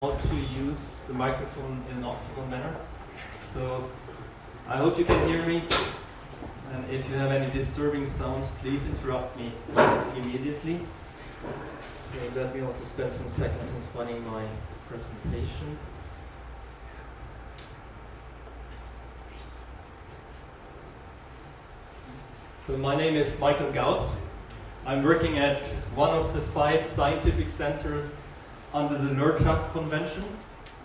how to use the microphone in an optimal manner. So I hope you can hear me, and if you have any disturbing sounds, please interrupt me immediately. So let me also spend some seconds on finding my presentation. So my name is Michael Gauss. I'm working at one of the 5 scientific centers under the NERTA Convention.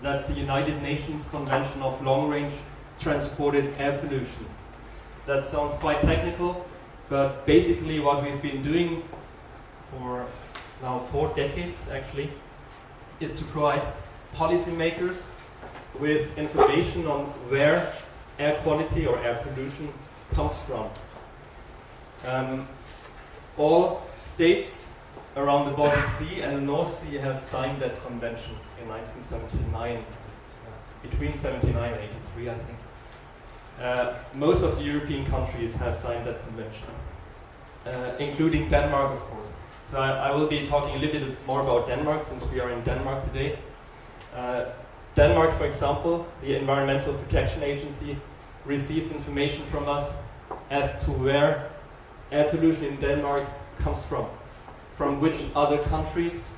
That's the United Nations Convention of Long-Range Transported Air Pollution. That sounds quite technical, but basically what we've been doing for now 4 decades actually is to provide policymakers with information on where air quality or air pollution comes from. All states around the Baltic Sea and the North Sea have signed that convention in 1979, between 79 and 83, I think. Most of the European countries have signed that convention, including Denmark, of course. So I will be talking a little bit more about Denmark, since we are in Denmark today. Denmark, for example, the Environmental Protection Agency receives information from us as to where air pollution in Denmark comes from which other countries,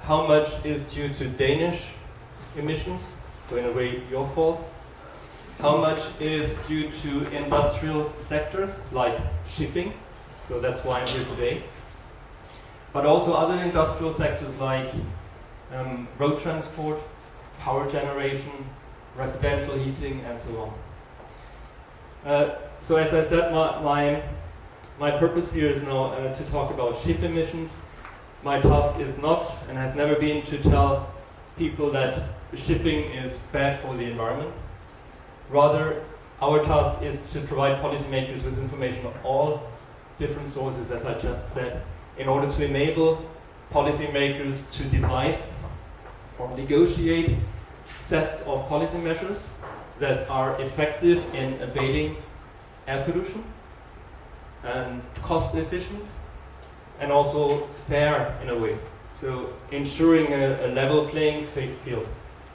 how much is due to Danish emissions, so in a way your fault, how much is due to industrial sectors like shipping, so that's why I'm here today, but also other industrial sectors like road transport, power generation, residential heating, and so on. So as I said, my purpose here is now to talk about ship emissions. My task is not, and has never been, to tell people that shipping is bad for the environment. Rather, our task is to provide policymakers with information on all different sources, as I just said, in order to enable policymakers to devise or negotiate sets of policy measures that are effective in abating air pollution and cost efficient and also fair in a way. So ensuring a level playing field,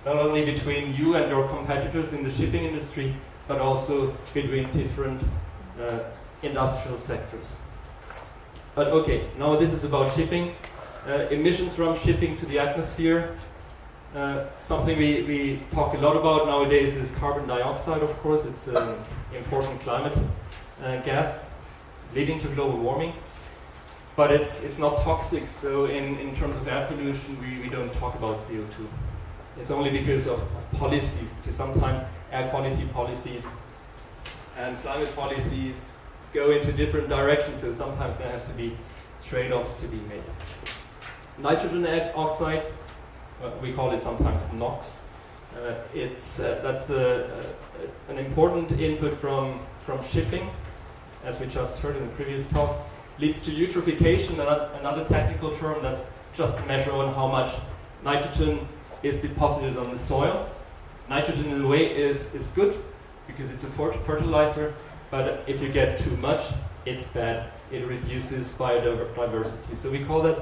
not only between you and your competitors in the shipping industry, but also between different industrial sectors. But okay, now this is about shipping. Emissions from shipping to the atmosphere. Something we talk a lot about nowadays is carbon dioxide, of course. It's an important climate gas leading to global warming. But it's not toxic, so in terms of air pollution, we don't talk about CO2. It's only because of policies, because sometimes air quality policies and climate policies go into different directions, so sometimes there have to be trade-offs to be made. Nitrogen oxides, we call it sometimes NOx. That's an important input from shipping, as we just heard in the previous talk. Leads to eutrophication, another technical term that's just a measure on how much nitrogen is deposited on the soil. Nitrogen in a way is good because it's a fertilizer, but if you get too much, it's bad. It reduces biodiversity. So we call that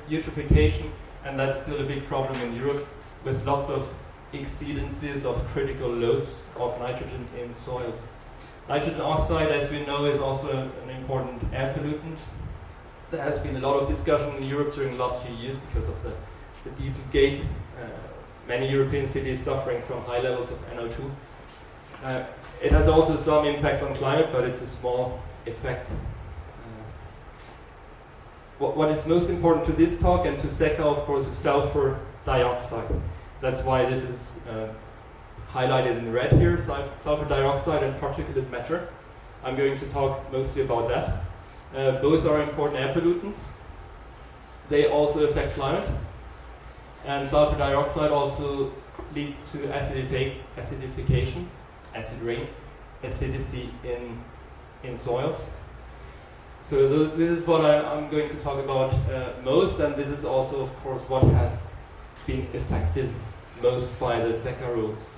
eutrophication, and that's still a big problem in Europe with lots of exceedances of critical loads of nitrogen in soils. Nitrogen oxide, as we know, is also an important air pollutant. There has been a lot of discussion in Europe during the last few years because of the Dieselgate. Many European cities suffering from high levels of NO2. It has also some impact on climate, but it's a small effect. What is most important to this talk and to SECA, of course, is sulfur dioxide. That's why this is highlighted in red here, sulfur dioxide and particulate matter. I'm going to talk mostly about that. Both are important air pollutants. They also affect climate. And sulfur dioxide also leads to acidification, acid rain, acidity in soils. So this is what I'm going to talk about most, and this is also, of course, what has been affected most by the SECA rules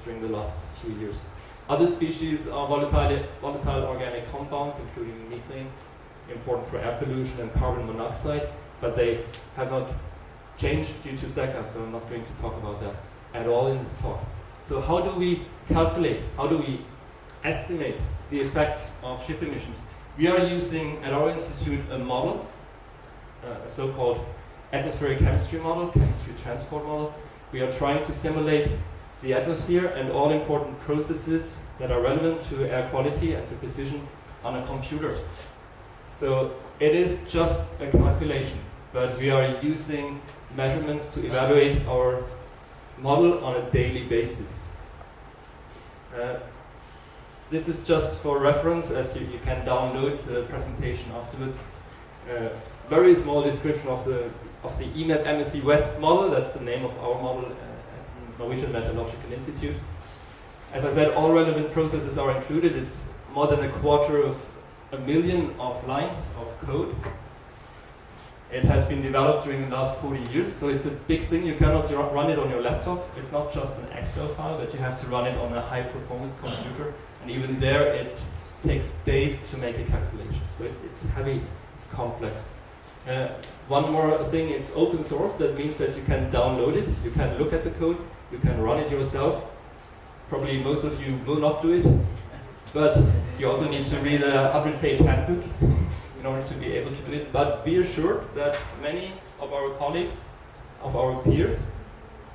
during the last few years. Other species are volatile organic compounds, including methane, important for air pollution, and carbon monoxide, but they have not changed due to SECA, so I'm not going to talk about that at all in this talk. So how do we calculate, how do we estimate the effects of ship emissions? We are using at our institute a model, a so-called atmospheric chemistry model, chemistry transport model. We are trying to simulate the atmosphere and all important processes that are relevant to air quality and to precision on a computer. So it is just a calculation, but we are using measurements to evaluate our model on a daily basis. This is just for reference, as you can download the presentation afterwards. Very small description of the EMAP MSC West model. That's the name of our model at the Norwegian Meteorological Institute. As I said, all relevant processes are included. It's more than 250,000 of lines of code. It has been developed during the last 40 years, so it's a big thing. You cannot run it on your laptop. It's not just an Excel file, but you have to run it on a high-performance computer. And even there, it takes days to make a calculation. So it's heavy, it's complex. One more thing, it's open source. That means that you can download it, you can look at the code, you can run it yourself. Probably most of you will not do it, but you also need to read a 100-page handbook in order to be able to do it. But be assured that many of our colleagues, of our peers,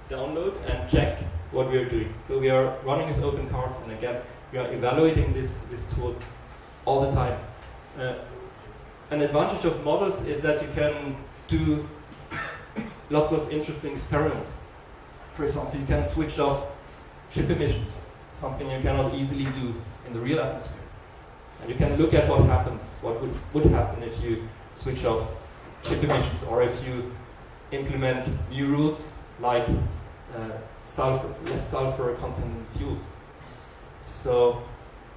download and check what we are doing. So we are running with open cards, and again, we are evaluating this tool all the time. An advantage of models is that you can do lots of interesting experiments. For example, you can switch off ship emissions, something you cannot easily do in the real atmosphere. And you can look at what happens, what would happen if you switch off ship emissions, or if you implement new rules like less sulfur content fuels. So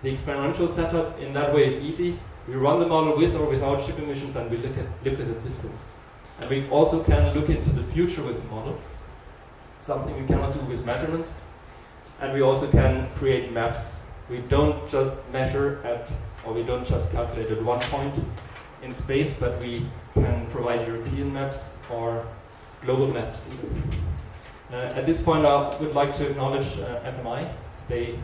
the experimental setup in that way is easy. We run the model with or without ship emissions, and we look at the difference. And we also can look into the future with the model, something we cannot do with measurements. And we also can create maps. We don't just measure at, or we don't just calculate at one point in space, but we can provide European maps or global maps even. At this point, I would like to acknowledge FMI. They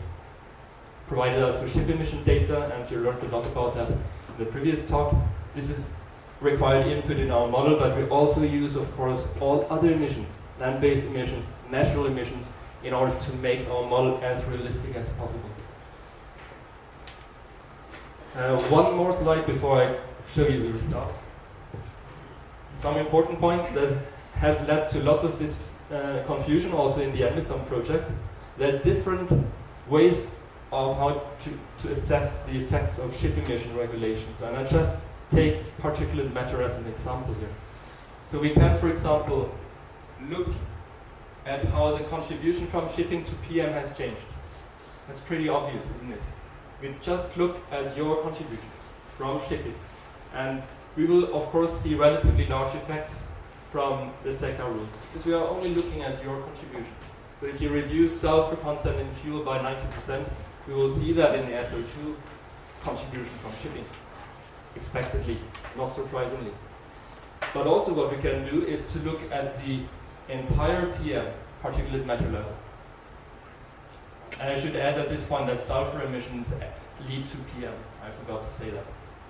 provided us with ship emission data, and you learned a lot about that in the previous talk. This is required input in our model, but we also use, of course, all other emissions, land-based emissions, natural emissions, in order to make our model as realistic as possible. One more slide before I show you the results. Some important points that have led to lots of this confusion also in the EnviSuM project. There are different ways of how to assess the effects of ship emission regulations. And I just take particulate matter as an example here. So we can, for example, look at how the contribution from shipping to PM has changed. That's pretty obvious, isn't it? We just look at your contribution from shipping. And we will, of course, see relatively large effects from the SECA rules, because we are only looking at your contribution. So if you reduce sulfur content in fuel by 90%, we will see that in the SO2 contribution from shipping, expectedly, not surprisingly. But also what we can do is to look at the entire PM, particulate matter level. And I should add at this point that sulfur emissions lead to PM. I forgot to say that.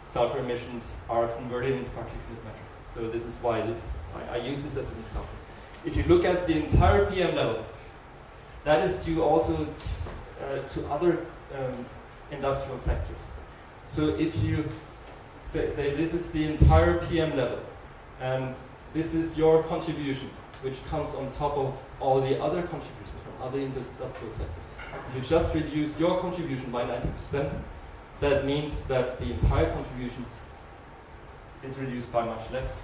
Sulfur emissions are converted into particulate matter. So this is why I use this as an example. If you look at the entire PM level, that is due also to other industrial sectors. So if you say this is the entire PM level, and this is your contribution, which comes on top of all the other contributions from other industrial sectors. If you just reduce your contribution by 90%, that means that the entire contribution is reduced by much less.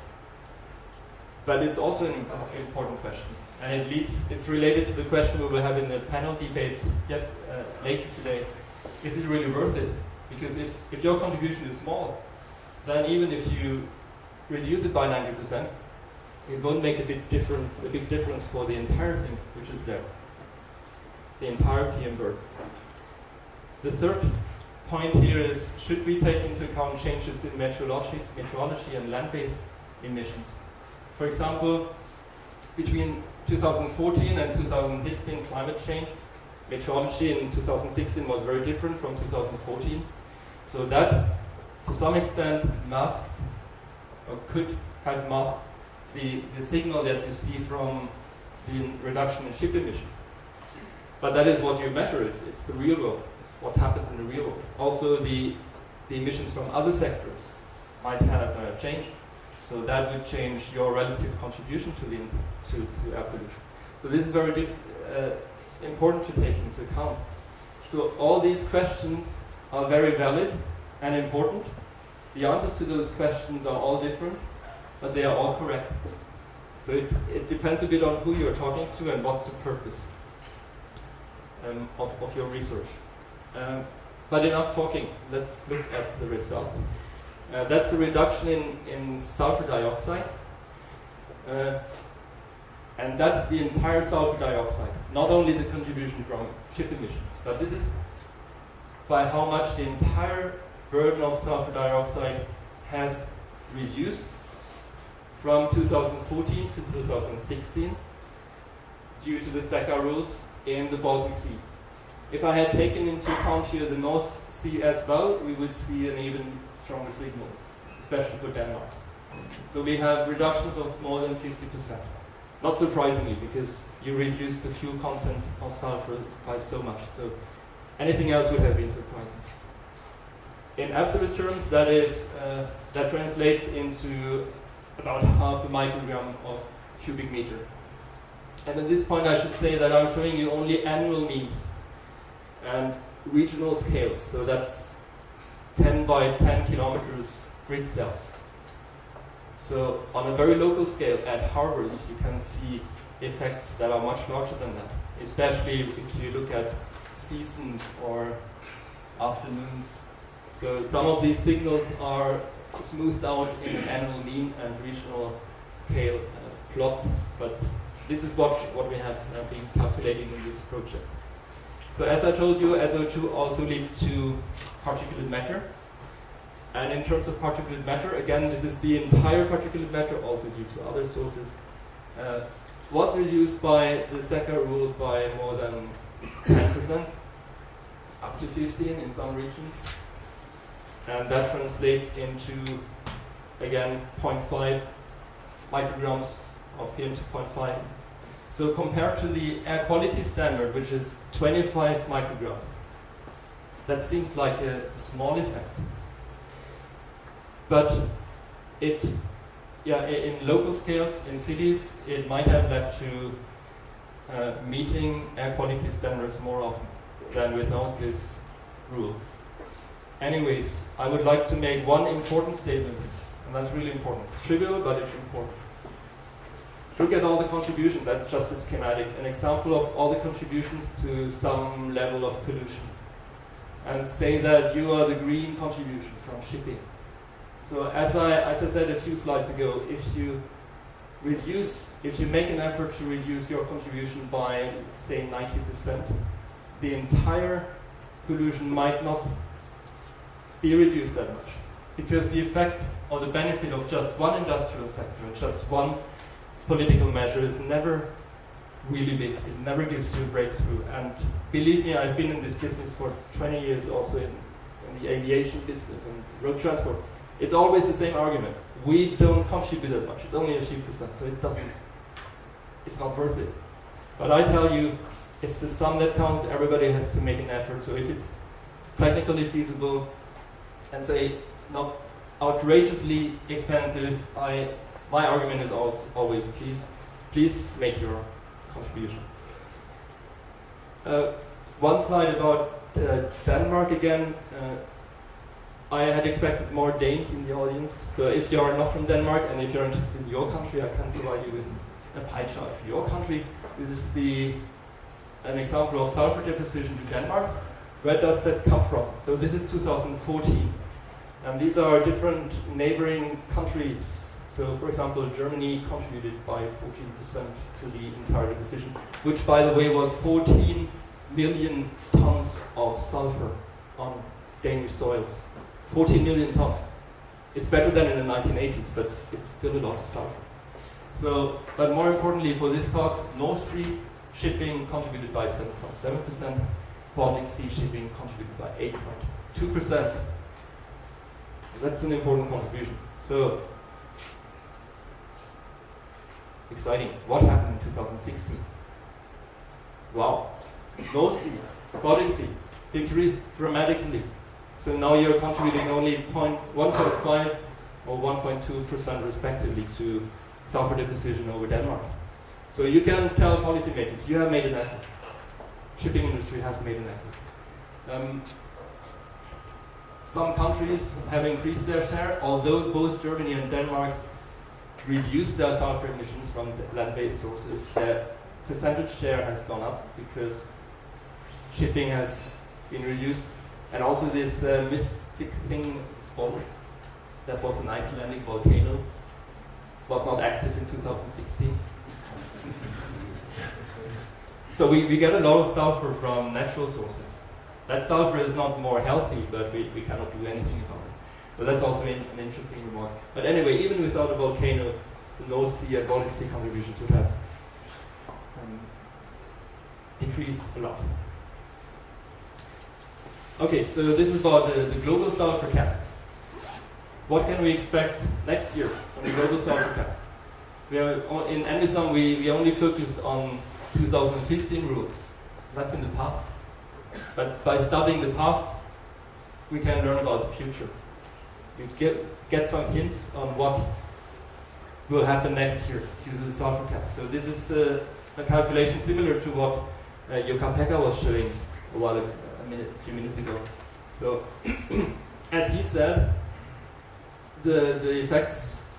But it's also an important question, and it's related to the question we will have in the panel debate later today. Is it really worth it? Because if your contribution is small, then even if you reduce it by 90%, it won't make a big difference for the entire thing which is there, the entire PM burden. The third point here is, should we take into account changes in meteorology and land-based emissions? For example, between 2014 and 2016 climate change. Meteorology in 2016 was very different from 2014. So that, to some extent, masked, or could have masked, the signal that you see from the reduction in ship emissions. But that is what you measure, it's the real world, what happens in the real world. Also the emissions from other sectors might have changed, so that would change your relative contribution to air pollution. So this is very important to take into account. So all these questions are very valid and important. The answers to those questions are all different, but they are all correct. So it depends a bit on who you're talking to and what's the purpose of your research. But enough talking, let's look at the results. That's the reduction in sulfur dioxide. And that's the entire sulfur dioxide, not only the contribution from ship emissions, but this is by how much the entire burden of sulfur dioxide has reduced from 2014 to 2016 due to the SECA rules in the Baltic Sea. If I had taken into account here the North Sea as well, we would see an even stronger signal, especially for Denmark. So we have reductions of more than 50%. Not surprisingly, because you reduce the fuel content of sulfur by so much. So anything else would have been surprising. In absolute terms, that translates into about half a microgram of cubic meter. And at this point I should say that I'm showing you only annual means and regional scales. So that's 10 by 10 kilometers grid cells. So on a very local scale at harbors you can see effects that are much larger than that, especially if you look at seasons or afternoons. So some of these signals are smoothed out in an annual mean and regional scale plots, but this is what we have been calculating in this project. So as I told you, SO2 also leads to particulate matter. And in terms of particulate matter, again, this is the entire particulate matter, also due to other sources, was reduced by the SECA rule by more than 10%, up to 15 in some regions. And that translates into, again, 0.5 micrograms of PM2.5. So compared to the air quality standard, which is 25 micrograms, that seems like a small effect. But in local scales, in cities, it might have led to meeting air quality standards more often than without this rule. Anyways, I would like to make one important statement, and that's really important. It's trivial, but it's important. Look at all the contributions, that's just a schematic, an example of all the contributions to some level of pollution. And say that you are the green contribution from shipping. So as I said a few slides ago, if you make an effort to reduce your contribution by, say, 90%, the entire pollution might not be reduced that much. Because the effect or the benefit of just one industrial sector, just one political measure is never really big. It never gives you a breakthrough. And believe me, I've been in this business for 20 years, also in the aviation business and road transport. It's always the same argument. We don't contribute that much. It's only a few percent, so it's not worth it. But I tell you, it's the sum that counts. Everybody has to make an effort. So if it's technically feasible and say not outrageously expensive, my argument is always please make your contribution. One slide about Denmark again. I had expected more Danes in the audience, so if you are not from Denmark and if you're interested in your country, I can provide you with a pie chart for your country. This is an example of sulfur deposition to Denmark. Where does that come from? So this is 2014, and these are different neighboring countries. So for example, Germany contributed by 14% to the entire deposition, which by the way was 14 million tons of sulfur on Danish soils. 14 million tons. It's better than in the 1980s, but it's still a lot of sulfur. So, but more importantly for this talk, North Sea shipping contributed by 7.7%, Baltic Sea shipping contributed by 8.2%. That's an important contribution. So, exciting. What happened in 2016? Wow. North Sea, Baltic Sea decreased dramatically. So now you're contributing only 1.5 or 1.2% respectively to sulfur deposition over Denmark. So you can tell policymakers, you have made an effort. Shipping industry has made an effort. Some countries have increased their share, although both Germany and Denmark reduced their sulfur emissions from land-based sources. Their percentage share has gone up because shipping has been reduced. And also this mystic thing, that was an Icelandic volcano, was not active in 2016. So we get a lot of sulfur from natural sources. That sulfur is not more healthy, but we cannot do anything about it. So that's also an interesting remark. But anyway, even without a volcano, the North Sea and Baltic Sea contributions would have decreased a lot. Okay, so this is about the global sulfur cap. What can we expect next year from the global sulfur cap? In EnviSuM, we only focused on 2015 rules. That's in the past. But by studying the past, we can learn about the future. You get some hints on what will happen next year due to the sulfur cap. So this is a calculation similar to what Jukka-Pekka was showing a few minutes ago. So, as he said, the effects,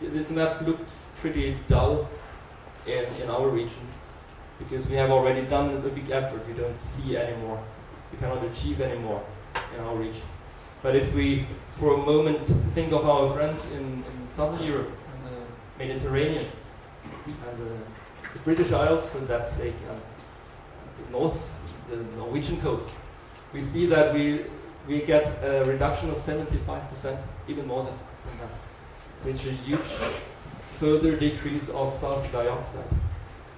this map looks pretty dull in our region because we have already done a big effort. We don't see anymore. We cannot achieve anymore in our region. But if we, for a moment, think of our friends in Southern Europe, and the Mediterranean, and the British Isles, for that sake, and the Norwegian coast, we see that we get a reduction of 75%, even more than that. So it's a huge further decrease of sulfur dioxide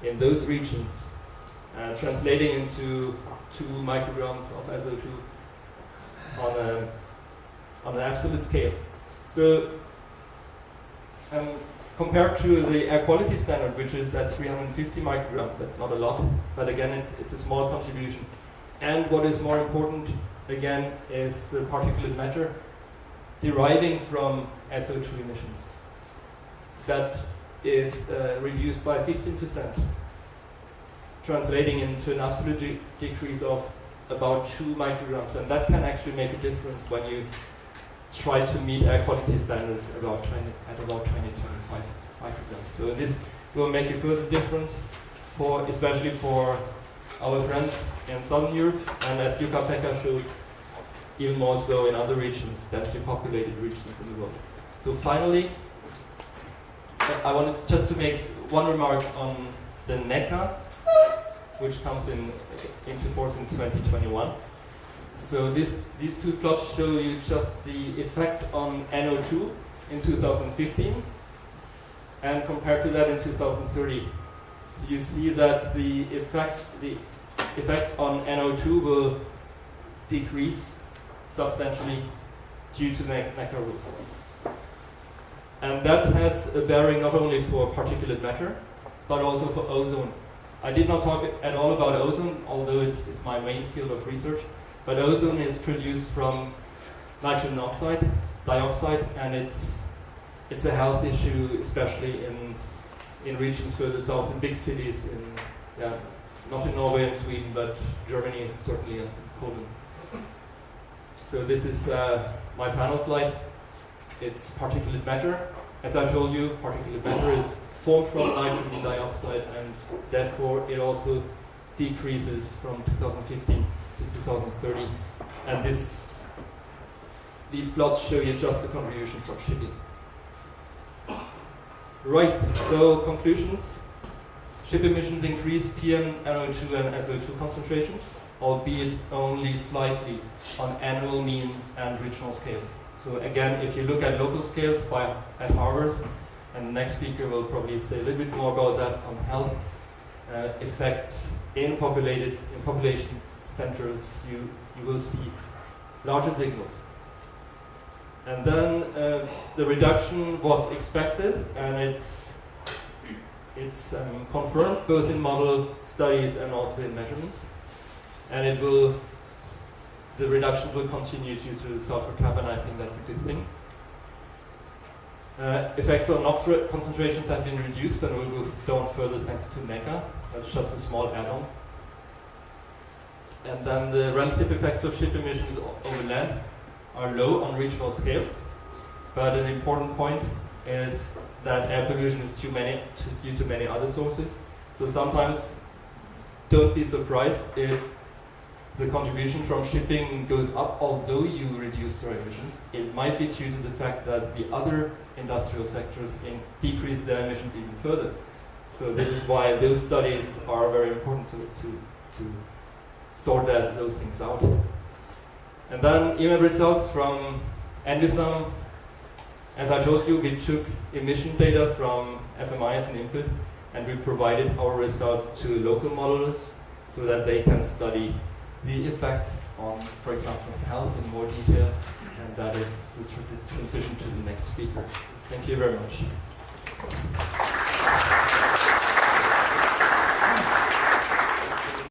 in those regions, translating into 2 micrograms of SO2 on an absolute scale. So compared to the air quality standard, which is at 350 micrograms, that's not a lot, but again, it's a small contribution. And what is more important, again, is the particulate matter deriving from SO2 emissions. That is reduced by 15%, translating into an absolute decrease of about 2 micrograms. And that can actually make a difference when you try to meet air quality standards at about 20 to 25 micrograms. So this will make a further difference, especially for our friends in Southern Europe, and as Jukka-Pekka showed, even more so in other regions, densely populated regions in the world. So finally, I wanted just to make one remark on the NECA, which comes into force in 2021. So these 2 plots show you just the effect on NO2 in 2015 and compared to that in 2030. So you see that the effect on NO2 will decrease substantially due to the NECA rule. And that has a bearing not only for particulate matter, but also for ozone. I did not talk at all about ozone, although it's my main field of research. But ozone is produced from nitrogen dioxide, and it's a health issue, especially in regions further south, in big cities, not in Norway and Sweden, but Germany, certainly, and Poland. So this is my final slide. It's particulate matter. As I told you, particulate matter is formed from nitrogen dioxide, and therefore it also decreases from 2015 to 2030. And these plots show you just the contribution from shipping. Right, so conclusions. Ship emissions increase PM, NO2 and SO2 concentrations, albeit only slightly on annual mean and regional scales. So again, if you look at local scales at harbors And the next speaker will probably say a little bit more about that on health effects in population centers. You will see larger signals. And then the reduction was expected, and it's confirmed both in model studies and also in measurements. And the reduction will continue due to sulfur cap, and I think that's a good thing. Effects on NOx concentrations have been reduced, and we'll go down further thanks to NECA. That's just a small add-on. And then the relative effects of ship emissions over land are low on regional scales. But an important point is that air pollution is due to many other sources. So sometimes don't be surprised if the contribution from shipping goes up, although you reduce your emissions. It might be due to the fact that the other industrial sectors decrease their emissions even further. So this is why those studies are very important to sort those things out. And then EMAP results from EnviSuM. As I told you, we took emission data from FMI as an input, and we provided our results to local modelers so that they can study the effect on, for example, health in more detail. And that is the transition to the next speaker. Thank you very much.